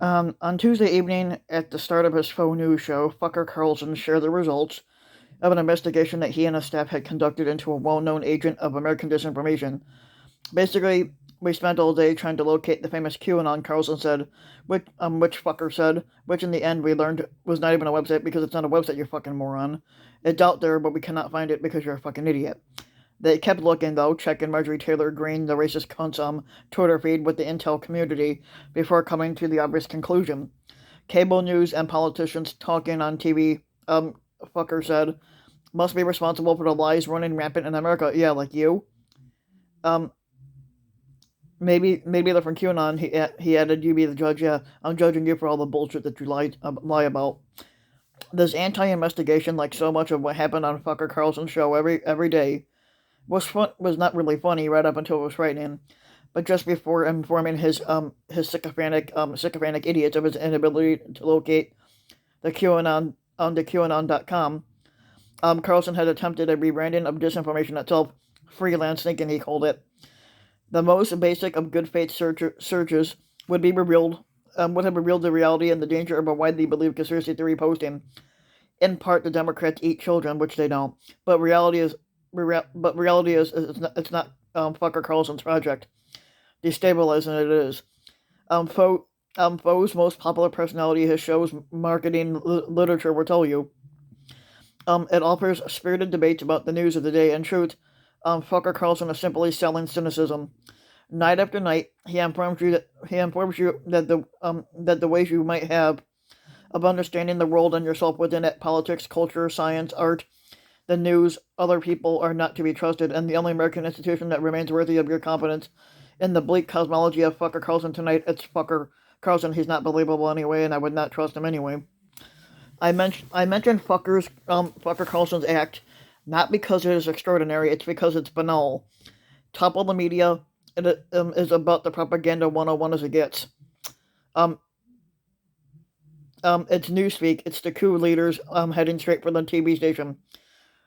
On Tuesday evening, at the start of his faux news show, Fucker Carlson shared the results of an investigation that he and his staff had conducted into a well-known agent of American disinformation. Basically, we spent all day trying to locate the famous QAnon, Carlson said, which Fucker said, which in the end we learned was not even a website because it's not a website, you fucking moron. It's out there, but we cannot find it because you're a fucking idiot. They kept looking, though, checking Marjorie Taylor Greene, the racist cunt's Twitter feed with the intel community before coming to the obvious conclusion. Cable news and politicians talking on TV, Fucker said, must be responsible for the lies running rampant in America. Yeah, like you. Um, maybe they're from QAnon. He added, "You be the judge." Yeah, I'm judging you for all the bullshit that you lie about. This anti-investigation, like so much of what happened on Fucker Carlson's show every day, was not really funny right up until it was frightening. But just before informing his sycophantic idiots of his inability to locate the QAnon on the QAnon.com, Carlson had attempted a rebranding of disinformation itself, freelance thinking he called it. The most basic of good faith searches would have revealed the reality and the danger of a widely believed conspiracy theory posting. In part, the Democrats eat children, which they don't. But reality is it's not Fucker Carlson's project. Destabilizing it is. Foe's most popular personality, his show's marketing literature will tell you. It offers spirited debates about the news of the day and truth. Fucker Carlson is simply selling cynicism. Night after night, he informs you that the ways you might have of understanding the world and yourself within it, politics, culture, science, art, the news, other people are not to be trusted, and the only American institution that remains worthy of your confidence in the bleak cosmology of Fucker Carlson tonight, it's Fucker Carlson. He's not believable anyway, and I would not trust him anyway. I mentioned Fucker Carlson's act not because it is extraordinary, it's because it's banal. Top of the media, it is about the propaganda 101 as it gets. Um, it's newspeak. It's the coup leaders heading straight for the TV station.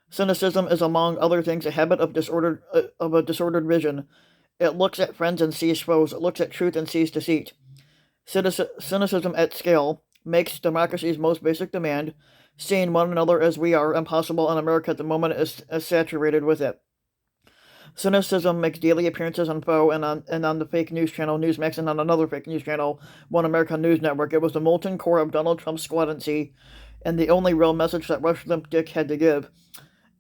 Cynicism is, among other things, a habit of a disordered vision. It looks at friends and sees foes. It looks at truth and sees deceit. Cynicism at scale makes democracy's most basic demand, seeing one another as we are, impossible in America at the moment, is saturated with it. Cynicism makes daily appearances on Foe and on the fake news channel Newsmax and on another fake news channel, One American News Network. It was the molten core of Donald Trump's squadancy, and the only real message that Rush Limp Dick had to give.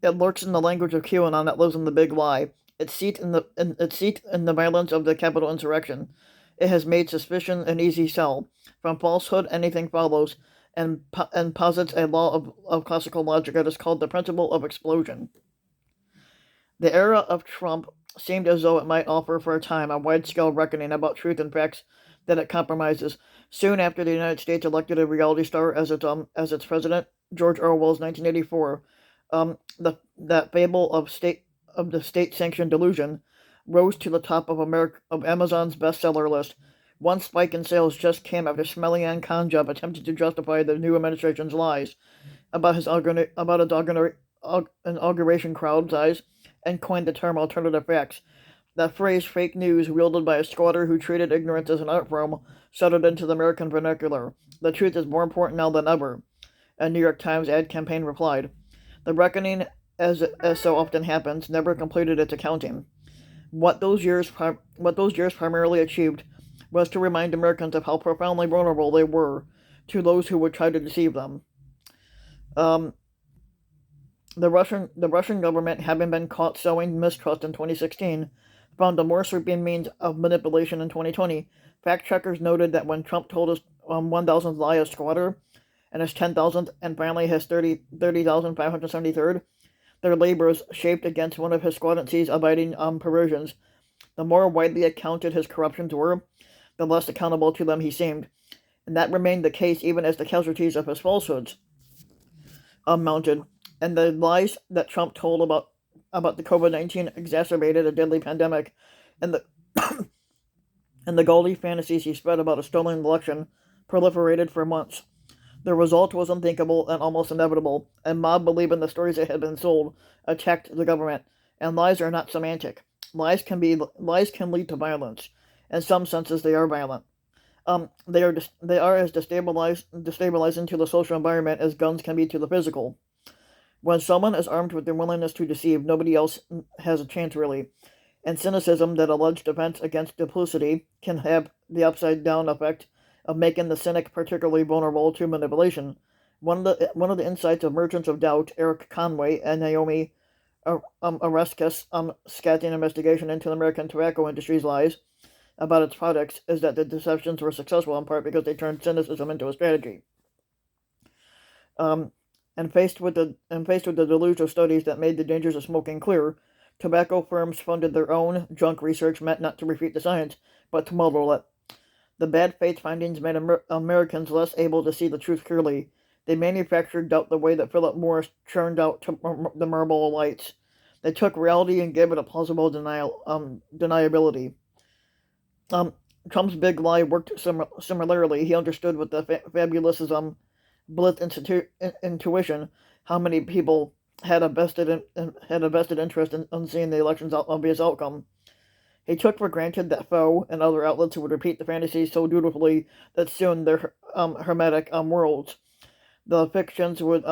It lurks in the language of QAnon that lives in the big lie. Its seat in the violence of the Capitol insurrection. It has made suspicion an easy sell. From falsehood, anything follows, and posits a law of classical logic that is called the principle of explosion. The era of Trump seemed as though it might offer for a time a wide-scale reckoning about truth and facts that it compromises. Soon after the United States elected a reality star as its president, George Orwell's 1984, that fable of the state-sanctioned delusion rose to the top of Amazon's bestseller list. One spike in sales just came after Smelly Khanjab attempted to justify the new administration's lies about inauguration crowd size and coined the term alternative facts. That phrase, fake news, wielded by a squatter who treated ignorance as an art form, settled into the American vernacular. The truth is more important now than ever, a New York Times ad campaign replied. The reckoning, as so often happens, never completed its accounting. What those years primarily achieved was to remind Americans of how profoundly vulnerable they were to those who would try to deceive them. Um, the Russian government, having been caught sowing mistrust in 2016, found a more sweeping means of manipulation in 2020. Fact checkers noted that when Trump told his 1,000th lie as squatter, and his 10,000th, and finally his 30,573rd, their labors shaped against one of his squadancy's abiding perversions. The more widely accounted his corruptions were, the less accountable to them he seemed, and that remained the case even as the casualties of his falsehoods mounted, and the lies that Trump told about the COVID-19 exacerbated a deadly pandemic, and the and the gaudy fantasies he spread about a stolen election proliferated for months. The result was unthinkable and almost inevitable. A mob believing the stories that had been sold attacked the government, and lies are not semantic. Lies can lead to violence. In some senses, they are violent. They are as destabilizing to the social environment as guns can be to the physical. When someone is armed with their willingness to deceive, nobody else has a chance really. And cynicism, that alleged defense against duplicity, can have the upside down effect of making the cynic particularly vulnerable to manipulation. One of the insights of Merchants of Doubt, Eric Conway and Naomi Oreskes' scathing investigation into the American tobacco industry's lies about its products, is that the deceptions were successful in part because they turned cynicism into a strategy. Um, and faced with the deluge of studies that made the dangers of smoking clear, tobacco firms funded their own junk research meant not to refute the science, but to muddle it. The bad faith findings made Americans less able to see the truth clearly. They manufactured doubt the way that Philip Morris churned out the marble lights. They took reality and gave it a plausible deniability. Um, Trump's big lie worked similarly. He understood with the fabulousism, blitz intuition, how many people had a vested interest in seeing the election's obvious outcome. He took for granted that Foe and other outlets would repeat the fantasies so dutifully that soon their hermetic worlds, the fictions would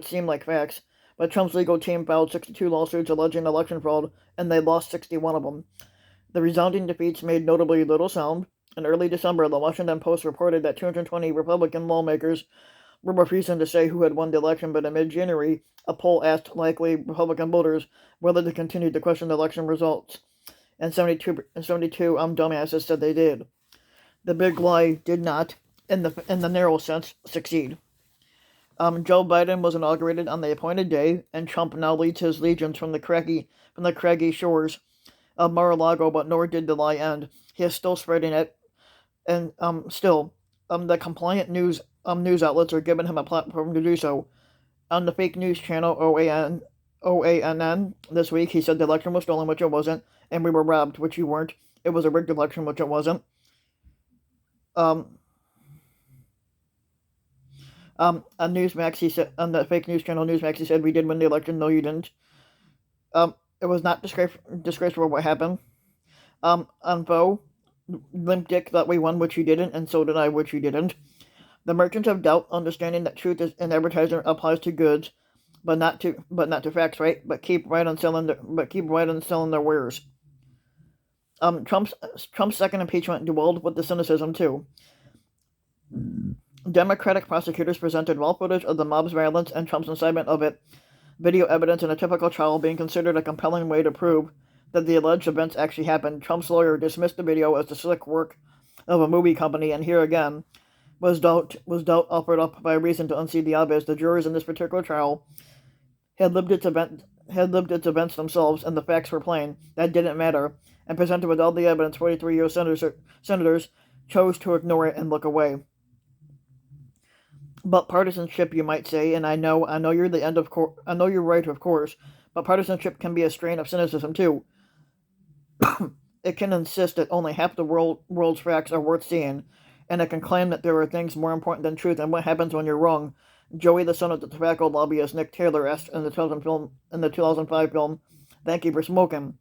seem like facts. But Trump's legal team filed 62 lawsuits alleging election fraud, and they lost 61 of them. The resounding defeats made notably little sound. In early December, the Washington Post reported that 220 Republican lawmakers were refusing to say who had won the election, but in mid-January, a poll asked likely Republican voters whether to continue to question the election results, and 72 dumbasses said they did. The big lie did not, in the narrow sense, succeed. Joe Biden was inaugurated on the appointed day, and Trump now leads his legions from the craggy shores of Mar-a-Lago, but nor did the lie end. He is still spreading it, and the compliant news outlets are giving him a platform to do so. On the fake news channel OANN this week, he said the election was stolen, which it wasn't, and we were robbed, which you weren't. It was a rigged election, which it wasn't. On Newsmax, he said, on the fake news channel Newsmax, he said, we did win the election. No, you didn't. It was not disgraceful what happened. On Foe, Limp Dick thought we won, which you didn't, and so did I, which you didn't. The Merchants of Doubt, understanding that truth in advertising applies to goods, but not to facts, right? But keep right on selling their wares. Trump's second impeachment dwelled with the cynicism too. Democratic prosecutors presented raw footage of the mob's violence and Trump's incitement of it, video evidence in a typical trial being considered a compelling way to prove that the alleged events actually happened. Trump's lawyer dismissed the video as the slick work of a movie company, and here again was doubt offered up by a reason to unseat the obvious. The jurors in this particular trial had lived its events themselves, and the facts were plain. That didn't matter, and presented with all the evidence, 43-year senators chose to ignore it and look away. But partisanship, you might say, and I know you're I know you're right, of course, but partisanship can be a strain of cynicism too. It can insist that only half the world's facts are worth seeing, and it can claim that there are things more important than truth and what happens when you're wrong. Joey, the son of the tobacco lobbyist Nick Taylor, asked in the 2005 film Thank You for Smoking.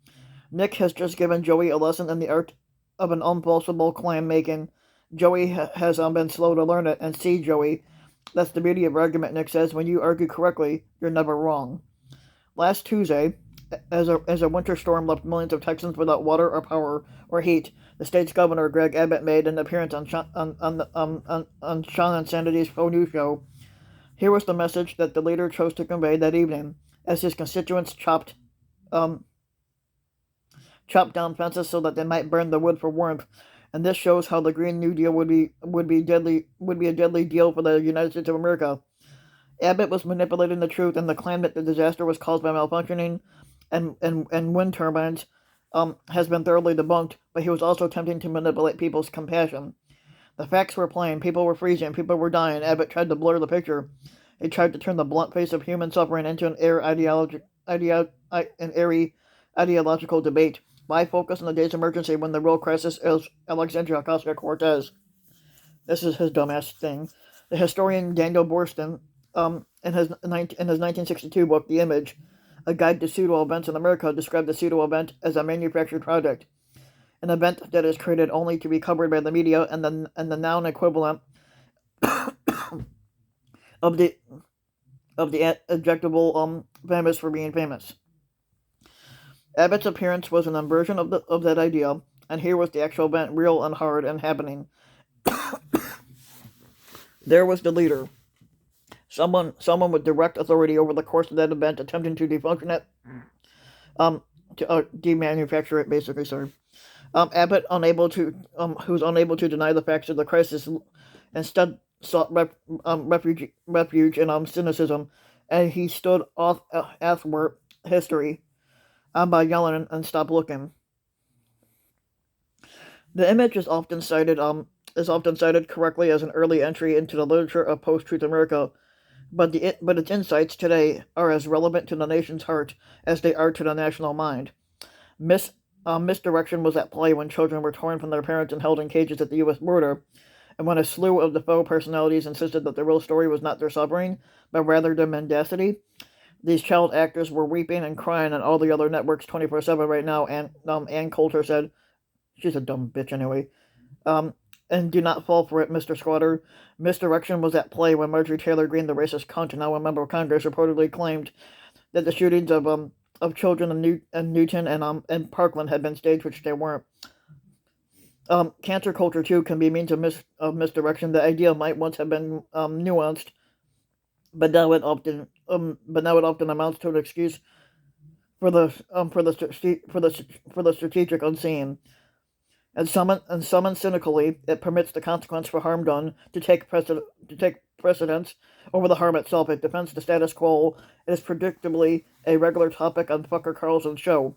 Nick has just given Joey a lesson in the art of an unfalsifiable claim making. Joey has been slow to learn it, and see, Joey, that's the beauty of argument, Nick says. When you argue correctly, you're never wrong. Last Tuesday, as a winter storm left millions of Texans without water or power or heat, the state's governor, Greg Abbott, made an appearance on Sean Hannity's Faux News show. Here was the message that the leader chose to convey that evening, as his constituents chopped down fences so that they might burn the wood for warmth. And this shows how the Green New Deal would be a deadly deal for the United States of America. Abbott was manipulating the truth, and the claim that the disaster was caused by malfunctioning and wind turbines has been thoroughly debunked, but he was also attempting to manipulate people's compassion. The facts were plain. People were freezing. People were dying. Abbott tried to blur the picture. He tried to turn the blunt face of human suffering into an airy ideological debate. Why focus on the day's emergency when the real crisis is Alexandria Ocasio-Cortez? This is his dumbass thing. The historian Daniel Boorstin, in his 1962 book, The Image, A Guide to Pseudo-Events in America, described the pseudo-event as a manufactured product. an event that is created only to be covered by the media and the noun equivalent of the adjectival famous for being famous. Abbott's appearance was an inversion of that idea, and here was the actual event, real and hard and happening. There was the leader, someone with direct authority over the course of that event, attempting to defunction it, to demanufacture it, basically. Sorry. Abbott, who's unable to deny the facts of the crisis, instead sought refuge in cynicism, and he stood off athwart history by yelling and stop looking. The image is often cited correctly as an early entry into the literature of post-truth America, but its insights today are as relevant to the nation's heart as they are to the national mind. Misdirection was at play when children were torn from their parents and held in cages at the U.S. border, and when a slew of Defoe personalities insisted that the real story was not their suffering, but rather their mendacity. These child actors were weeping and crying on all the other networks 24/7 right now, and Ann Coulter said, she's a dumb bitch anyway, and do not fall for it, Mr. Squatter. Misdirection was at play when Marjorie Taylor Greene, the racist cunt, now a member of Congress, reportedly claimed that the shootings of children in Newton and Parkland had been staged, which they weren't. Cancer culture too can be means of misdirection. The idea might once have been nuanced, but now it often amounts to an excuse for the strategic unseen. And summoned cynically, it permits the consequence for harm done to take precedence over the harm itself. It defends the status quo. It is predictably a regular topic on Fucker Carlson's show.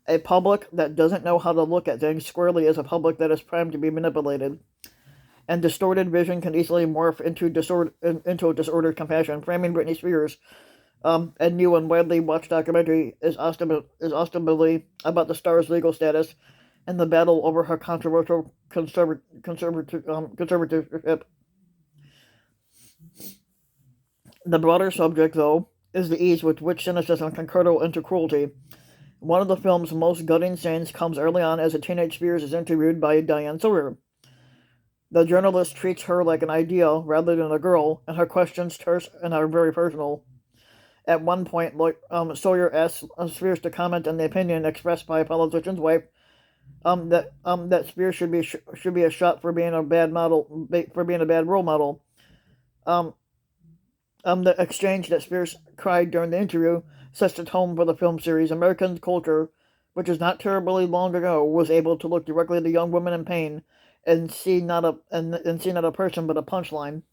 A public that doesn't know how to look at things squarely is a public that is primed to be manipulated. And distorted vision can easily morph into a disordered compassion. Framing Britney Spears, a new and widely watched documentary, is ostensibly about the star's legal status and the battle over her controversial conservatorship. The broader subject, though, is the ease with which cynicism can curdle into cruelty. One of the film's most gutting scenes comes early on as a teenage Spears is interviewed by Diane Sawyer. The journalist treats her like an ideal rather than a girl, and her questions terse and are very personal. At one point, Sawyer asks Spears to comment on the opinion expressed by a politician's wife that Spears should be a shot for being a bad role model. The exchange that Spears cried during the interview sets the tone for the film series. American culture, which is not terribly long ago, was able to look directly at the young woman in pain and see not a person but a punchline.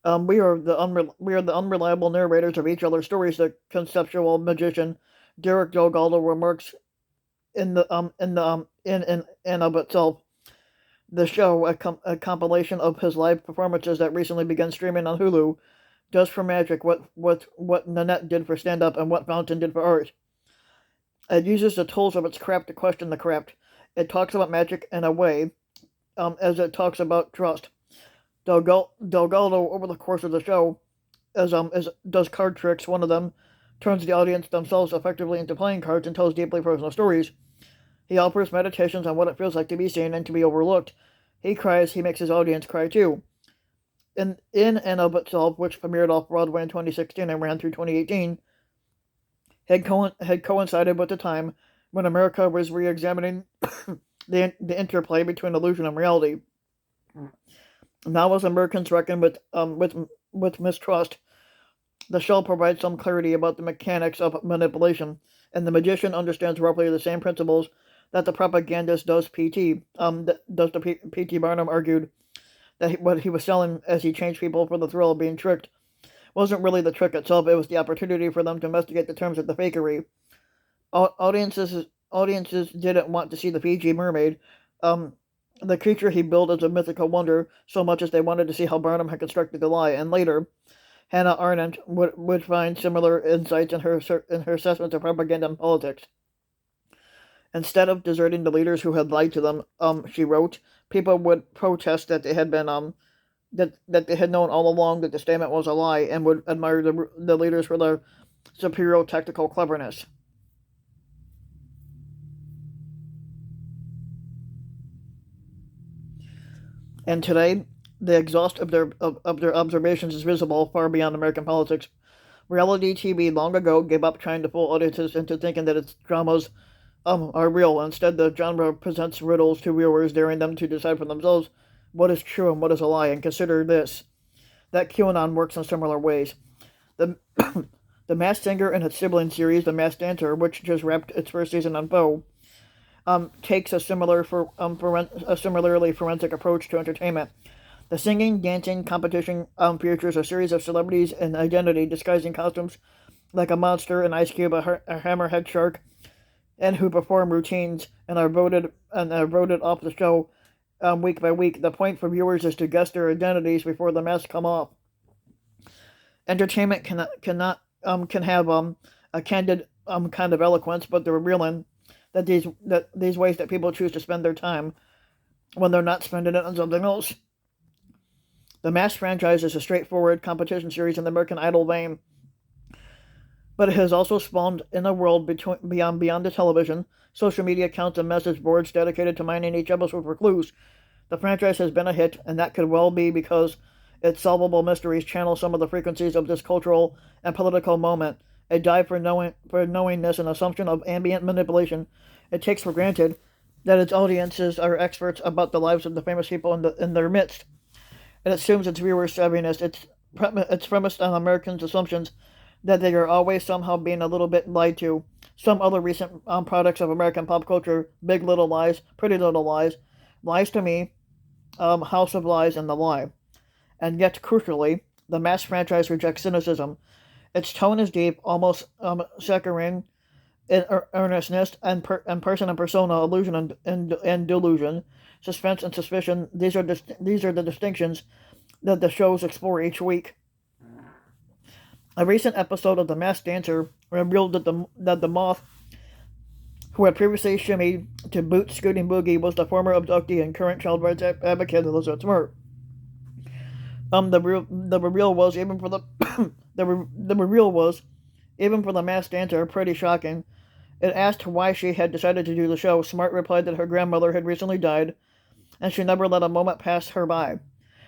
We are the unreliable narrators of each other's stories. The conceptual magician Derek Delgado remarks in and of itself. The show, a compilation of his live performances that recently began streaming on Hulu, does for magic what Nanette did for stand-up and what Fountain did for art. It uses the tools of its craft to question the craft. It talks about magic in a way, as it talks about trust. Delgado, over the course of the show, as does card tricks. One of them turns the audience themselves effectively into playing cards and tells deeply personal stories. He offers meditations on what it feels like to be seen and to be overlooked. He cries, he makes his audience cry too. In and of itself, which premiered off Broadway in 2016 and ran through 2018, had coincided with the time when America was re-examining the interplay between illusion and reality. Now, as Americans reckon with mistrust, the show provides some clarity about the mechanics of manipulation, and the magician understands roughly the same principles that the propagandist does. P.T. Barnum argued that what he was selling as he changed people for the thrill of being tricked wasn't really the trick itself, it was the opportunity for them to investigate the terms of the fakery. Audiences didn't want to see the Fiji mermaid, the creature he built as a mythical wonder, so much as they wanted to see how Barnum had constructed the lie, and later, Hannah Arendt would find similar insights in her assessments of propaganda and politics. Instead of deserting the leaders who had lied to them, she wrote, people would protest that they had been that they had known all along that the statement was a lie, and would admire the leaders for their superior tactical cleverness. And today, the exhaust of their observations is visible far beyond American politics. Reality TV long ago gave up trying to fool audiences into thinking that its dramas are real. Instead, the genre presents riddles to viewers, daring them to decide for themselves what is true and what is a lie. And consider this: that QAnon works in similar ways. The the Masked Singer and its sibling series, The Masked Dancer, which just wrapped its first season on Poe, takes a similarly forensic approach to entertainment. The singing, dancing competition features a series of celebrities and identity disguising costumes like a monster, an ice cube, a hammerhead shark, and who perform routines and are voted off the show week by week. The point for viewers is to guess their identities before the masks come off. Entertainment can have a candid kind of eloquence, but the revealing that these ways that people choose to spend their time when they're not spending it on something else. The Mask franchise is a straightforward competition series in the American Idol vein, but it has also spawned in a world beyond the television, social media accounts and message boards dedicated to mining each episode for clues. The franchise has been a hit, and that could well be because its solvable mysteries channel some of the frequencies of this cultural and political moment. A dive for knowingness and assumption of ambient manipulation. It takes for granted that its audiences are experts about the lives of the famous people in their midst. It assumes its viewers' savviness. It's premised on Americans' assumptions that they are always somehow being a little bit lied to. Some other recent products of American pop culture: Big Little Lies, Pretty Little Lies, Lies to Me, House of Lies, and The Lie. And yet, crucially, the Mask franchise rejects cynicism. Its tone is deep, almost saccharine in earnestness, and person and persona, illusion and delusion, suspense and suspicion. These are the distinctions that the shows explore each week. A recent episode of The Masked Dancer revealed that the moth who had previously shimmied to Boot Scooting Boogie was the former abductee and current child rights advocate Elizabeth Smart. The reveal was even for the the reveal was even for the Masked Dancer pretty shocking. It asked why she had decided to do the show. Smart replied that her grandmother had recently died, and she never let a moment pass her by.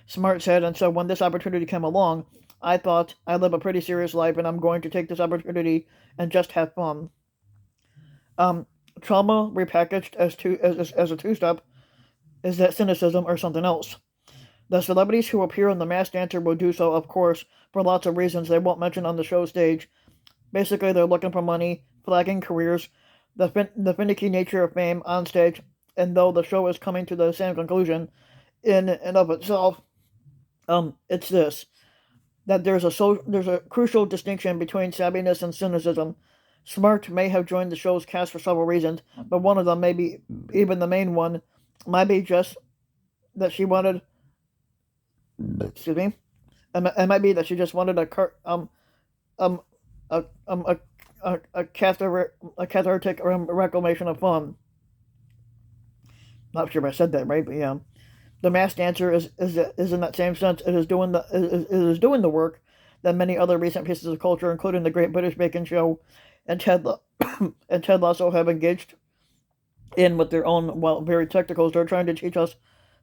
Smart said, and so when this opportunity came along, I thought I live a pretty serious life, and I'm going to take this opportunity and just have fun. Trauma repackaged as a two-step. Is that cynicism or something else? The celebrities who appear in The Masked Dancer will do so, of course, for lots of reasons they won't mention on the show stage. Basically, they're looking for money, flagging careers, the finicky nature of fame on stage, and though the show is coming to the same conclusion in and of itself, it's this: that there's a crucial distinction between savviness and cynicism. Smart may have joined the show's cast for several reasons, but one of them, maybe even the main one, might be just that she wanted. Excuse me. It might be that she just wanted um a um a cathartic reclamation of fun. Not sure if I said that right, but yeah. The Masked Dancer is in that same sense. It is doing the work that many other recent pieces of culture, including the Great British Baking Show and and Ted Lasso, have engaged in with their own, well, very technicals. They're trying to teach us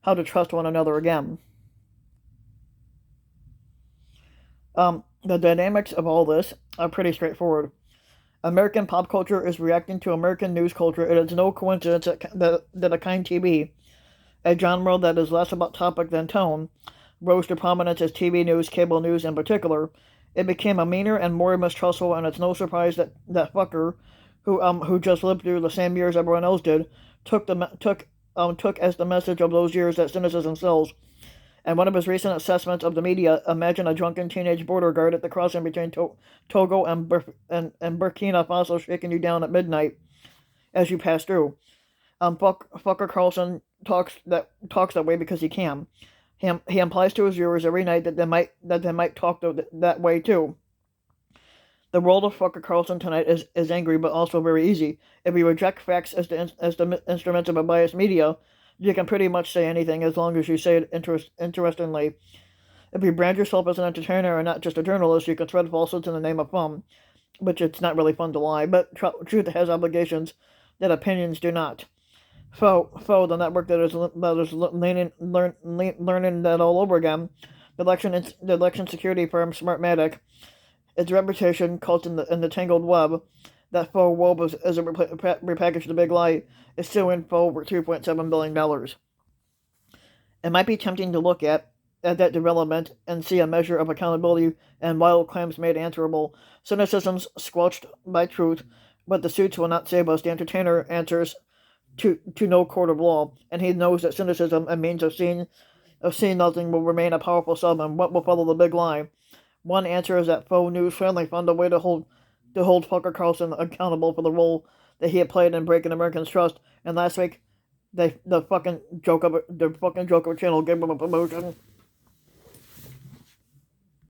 how to trust one another again. The dynamics of all this are pretty straightforward. American pop culture is reacting to American news culture. It is no coincidence that a kind TV, a genre that is less about topic than tone, rose to prominence as TV news, cable news in particular. It became a meaner and more mistrustful, and it's no surprise that fucker, who just lived through the same years everyone else did, took as the message of those years that cynicism sells. And one of his recent assessments of the media: imagine a drunken teenage border guard at the crossing between Togo and Burkina Faso shaking you down at midnight as you pass through. Fucker Carlson talks that way because he can. He implies to his viewers every night that they might talk that way too. The world of Fucker Carlson tonight is angry, but also very easy. If you reject facts as the instruments of a biased media, you can pretty much say anything as long as you say it interestingly. If you brand yourself as an entertainer and not just a journalist, you can spread falsehoods in the name of fun, which it's not really fun to lie, but truth has obligations that opinions do not. The network that is learning that all over again. The election security firm Smartmatic, its reputation caught in the tangled web that faux woke as a repackaged the big lie, is still in for over $2.7 billion. It might be tempting to look at that development and see a measure of accountability and wild claims made answerable. Cynicism's squelched by truth, but the suits will not save us. The entertainer answers to no court of law, and he knows that cynicism, a means of seeing nothing, will remain a powerful sub, and what will follow the big lie. One answer is that faux news finally found a way to hold Tucker Carlson accountable for the role that he had played in breaking Americans' trust, and last week the fucking joke of a channel gave him a promotion.